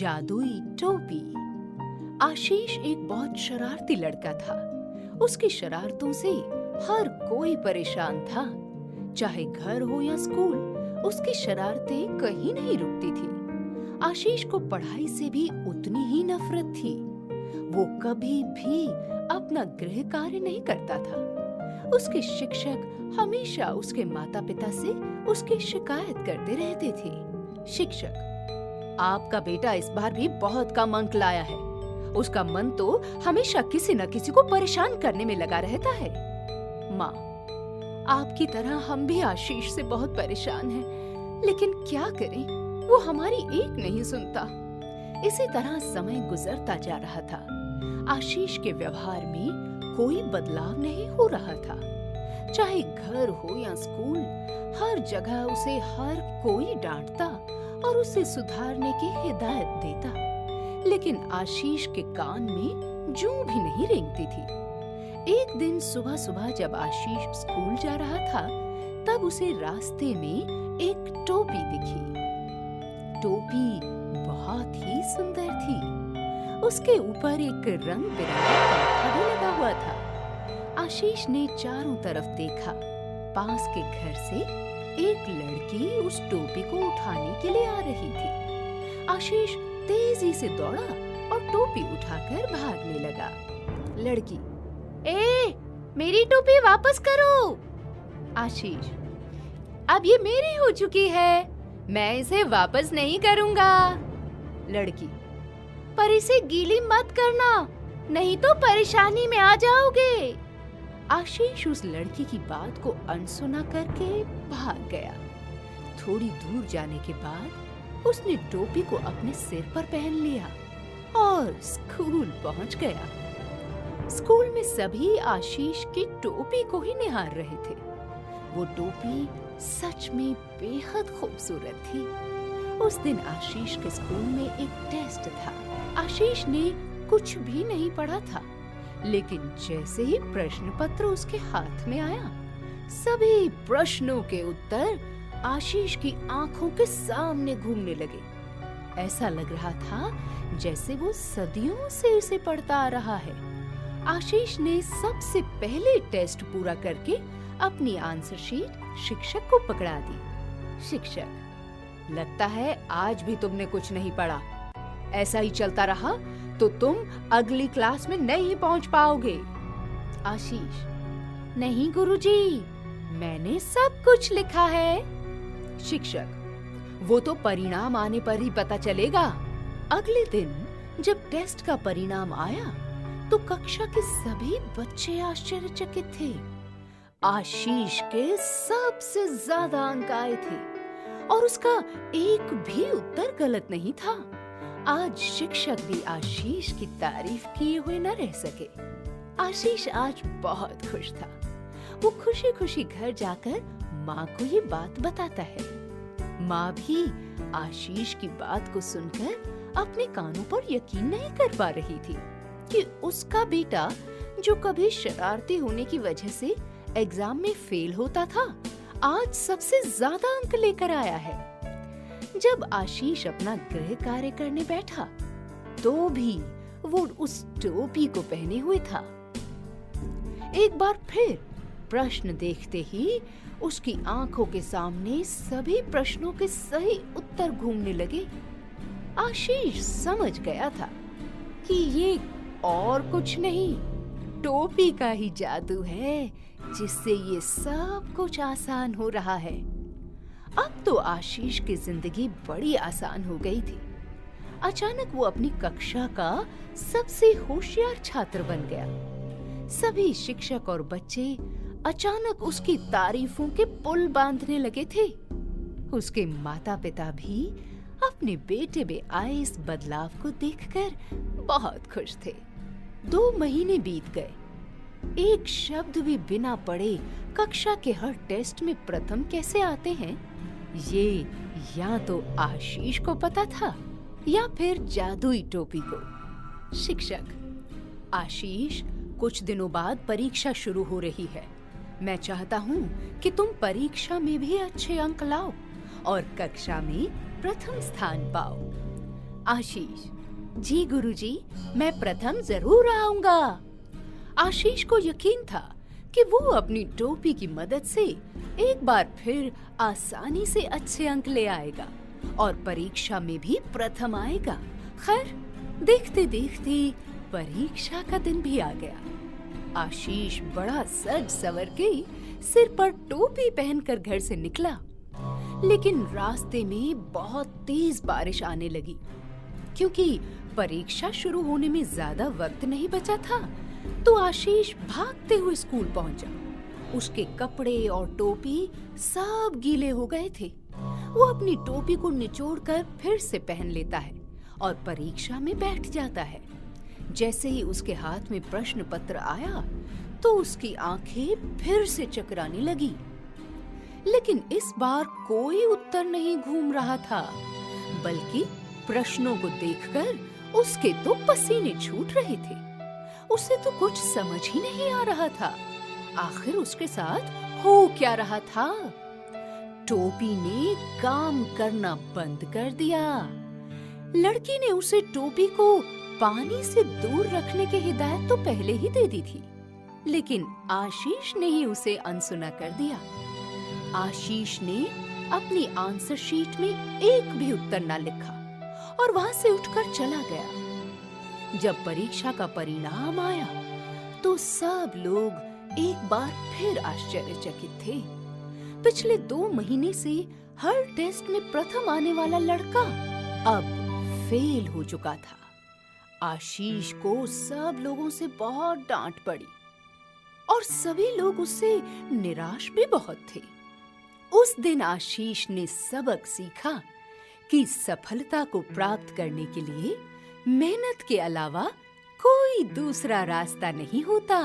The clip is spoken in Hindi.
जादुई टोपी। आशीष एक बहुत शरारती लड़का था। उसकी शरारतों से हर कोई परेशान था। चाहे घर हो या स्कूल, उसकी शरारतें कहीं नहीं रुकती थी। आशीष को पढ़ाई से भी उतनी ही नफरत थी। वो कभी भी अपना गृह कार्य नहीं करता था। उसके शिक्षक हमेशा उसके माता पिता से उसकी शिकायत करते रहते थे। शिक्षक, आपका बेटा इस बार भी बहुत कम अंक लाया है। उसका मन तो हमेशा किसी न किसी को परेशान करने में लगा रहता है। माँ, आपकी तरह हम भी आशीष से बहुत परेशान हैं, लेकिन क्या करें, वो हमारी एक नहीं सुनता। इसी तरह समय गुजरता जा रहा था। आशीष के व्यवहार में कोई बदलाव नहीं हो रहा था। चाहे घर हो या स्कूल, हर जगह उसे हर कोई डांटता और उसे सुधारने की हिदायत देता, लेकिन आशीष के कान में जूं भी नहीं रेंगती थी। एक दिन सुबह सुबह जब आशीष स्कूल जा रहा था, तब उसे रास्ते में एक टोपी दिखी। टोपी बहुत ही सुंदर थी। उसके ऊपर एक रंग बिरंगा पंखा भी लगा हुआ था। आशीष ने चारों तरफ देखा। पास के घर से एक लड़की उस टोपी को उठाने के लिए आ रही थी। आशीष तेजी से दौड़ा और टोपी उठाकर भागने लगा। लड़की, ए, मेरी टोपी वापस करो। आशीष, अब ये मेरी हो चुकी है, मैं इसे वापस नहीं करूंगा। लड़की, पर इसे गीली मत करना, नहीं तो परेशानी में आ जाओगे। आशीष उस लड़की की बात को अनसुना करके भाग गया। थोड़ी दूर जाने के बाद उसने टोपी को अपने सिर पर पहन लिया और स्कूल पहुंच गया। स्कूल में सभी आशीष की टोपी को ही निहार रहे थे। वो टोपी सच में बेहद खूबसूरत थी। उस दिन आशीष के स्कूल में एक टेस्ट था। आशीष ने कुछ भी नहीं पढ़ा था, लेकिन जैसे ही प्रश्न पत्र उसके हाथ में आया, सभी प्रश्नों के उत्तर आशीष की आंखों के सामने घूमने लगे। ऐसा लग रहा था जैसे वो सदियों से उसे पढ़ता आ रहा है। आशीष ने सबसे पहले टेस्ट पूरा करके अपनी आंसर शीट शिक्षक को पकड़ा दी। शिक्षक, लगता है आज भी तुमने कुछ नहीं पढ़ा। ऐसा ही चलता रहा तो तुम अगली क्लास में नहीं पहुंच पाओगे। आशीष, नहीं गुरुजी, मैंने सब कुछ लिखा है। शिक्षक, वो तो परिणाम आने पर ही पता चलेगा। अगले दिन जब टेस्ट का परिणाम आया तो कक्षा के सभी बच्चे आश्चर्यचकित थे। आशीष के सबसे ज्यादा अंक आए थे और उसका एक भी उत्तर गलत नहीं था। आज शिक्षक भी आशीष की तारीफ किए हुए न रह सके। आशीष आज बहुत खुश था। वो खुशी खुशी घर जाकर माँ को ये बात बताता है। माँ भी आशीष की बात को सुनकर अपने कानों पर यकीन नहीं कर पा रही थी कि उसका बेटा, जो कभी शरारती होने की वजह से एग्जाम में फेल होता था, आज सबसे ज्यादा अंक लेकर आया है। जब आशीष अपना गृह कार्य करने बैठा, तो भी वो उस टोपी को पहने हुए था। एक बार फिर प्रश्न देखते ही उसकी आंखों के सामने सभी प्रश्नों के सही उत्तर घूमने लगे। आशीष समझ गया था कि ये और कुछ नहीं, टोपी का ही जादू है, जिससे ये सब कुछ आसान हो रहा है। अब तो आशीष की जिंदगी बड़ी आसान हो गई थी। अचानक वो अपनी कक्षा का सबसे होशियार छात्र बन गया। सभी शिक्षक और बच्चे अचानक उसकी तारीफों के पुल बांधने लगे थे। उसके माता पिता भी अपने बेटे में आए इस बदलाव को देखकर बहुत खुश थे। 2 महीने बीत गए। एक शब्द भी बिना पढ़े कक्षा के हर टेस्ट में प्रथम कैसे आते हैं, ये या तो आशीष को पता था या फिर जादुई टोपी को। शिक्षक, आशीष, कुछ दिनों बाद परीक्षा शुरू हो रही है। मैं चाहता हूँ कि तुम परीक्षा में भी अच्छे अंक लाओ और कक्षा में प्रथम स्थान पाओ। आशीष: जी गुरुजी, मैं प्रथम जरूर आऊंगा। आशीष को यकीन था कि वो अपनी टोपी की मदद से एक बार फिर आसानी से अच्छे अंक ले आएगा और परीक्षा में भी प्रथम आएगा। खैर, देखते देखते परीक्षा का दिन भी आ गया। आशीष बड़ा सज सवर के सिर पर टोपी पहनकर घर से निकला, लेकिन रास्ते में बहुत तेज बारिश आने लगी। क्योंकि परीक्षा शुरू होने में ज्यादा वक्त नहीं बचा था, तो आशीष भागते हुए स्कूल पहुंचा। उसके कपड़े और टोपी सब गीले हो गए थे। वो अपनी टोपी को निचोड़कर फिर से पहन लेता है और परीक्षा में बैठ जाता है। जैसे ही उसके हाथ में प्रश्न पत्र आया, तो उसकी आंखें फिर से चकराने लगी। लेकिन इस बार कोई उत्तर नहीं घूम रहा था, बल्कि प्रश्नों को देखकर उसके तो पसीने छूट रहे थे। उसे तो कुछ समझ ही नहीं आ रहा था, आखिर उसके साथ हो क्या रहा था। टोपी ने काम करना बंद कर दिया। लड़की ने उसे टोपी को पानी से दूर रखने की हिदायत तो पहले ही दे दी थी, लेकिन आशीष ने ही उसे अनसुना कर दिया। आशीष ने अपनी आंसर शीट में एक भी उत्तर ना लिखा और वहां से उठकर चला गया। जब परीक्षा का परिणाम आया, तो सब लोग एक बार फिर आश्चर्यचकित थे। पिछले 2 महीने से हर टेस्ट में प्रथम आने वाला लड़का अब फेल हो चुका था। आशीष को सब लोगों से बहुत डांट पड़ी और सभी लोग उससे निराश भी बहुत थे। उस दिन आशीष ने सबक सीखा कि सफलता को प्राप्त करने के लिए मेहनत के अलावा कोई दूसरा रास्ता नहीं होता।